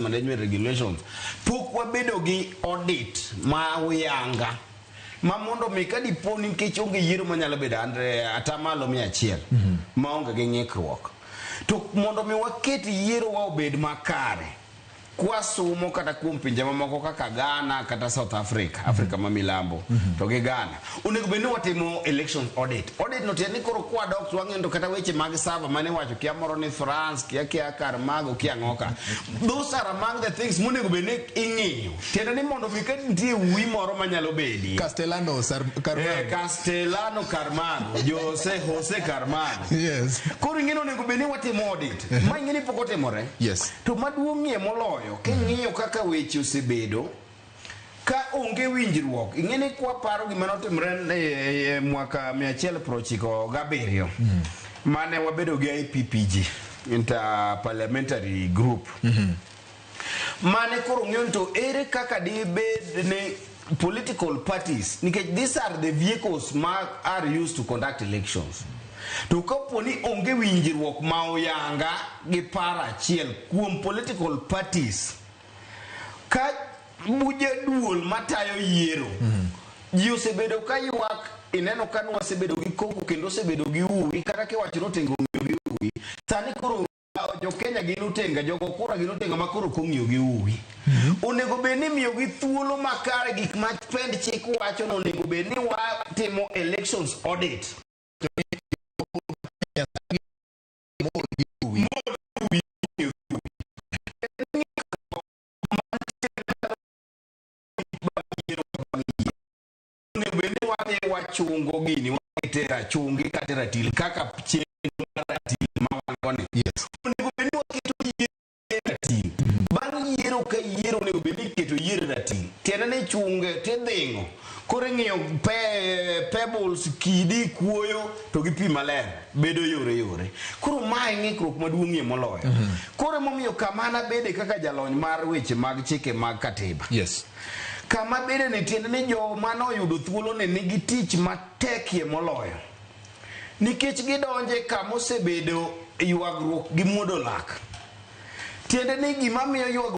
management regulations pok wabedo gi audit ma uyanga ma mondo mi kadi poni nikech onge yiero manyalo bedo atamalo 100 maonge gi ng'ikruok to mondo mi waket yiero wa obed makare kwasumo kata kuom pinje mamoko kaka Ghana kata South Africa, Africa ma milambo to gi Ghana onego bed ni watimo election audit no tieni koro kwadok wang'endo kata weche mag server mane wacho kia moro ni France kia kar mago kia ng'oka. Those are among the things monego bed ni ing'iyo tiende ni mondo mi kadi nitie wi moro manyalo bedi Castellano Carmago Jose Carmago yes koro ing'ino onego bed ni watimo audit ma ing'ini pok otimore yes to maduong'ie moloyo king'iyo kaka weche osebedo ka onge winjruok ing'eni kwa paro gima notimre mwaka 197 mane wabedo gi IPPG Inter-Parliamentary Group mane koro ng'iyo to ere kaka dibed ne political parties nikech these are the vehicles are used to conduct elections to kapo ni onge winjruok ma oyanga gi para achiel kuom political parties ka buje duol matayo yiero ji osebedo ka ywak ineno ka wasebedo gi koko kendo osebedo gi uwi kata kiwacho notengo gi uwi sani koro jo Kenya gin otenga jogo kura gin otenga ma koro kong'iyo gi uwi onego bed ni miyo gi thuolo makare gik ma pend chik wacho no onego bed ni watimo elections audit wachungo gini watera chungi katera til kaka chenro ratil mawangone yes onego bed ni waketo yiero ratil bang' yiero ka yiero onego bed ni keto yiero ratil tiende ni chunge tidhing'o koro ing'iyo pebbles kidi kuoyo to gi pi maler bedo yore koro mae ng'ikruok maduong'ie moloyo koro emomiyo kamana bede kaka jalony mar weche mag chike mag katiba yes kama bede ne tiende ni jo manoyudo thuolo ne nigi tich matekie moloyo nikech gidonje kama osebedo ywagruok gi muodo lak tiende ni gima miyo ywagruok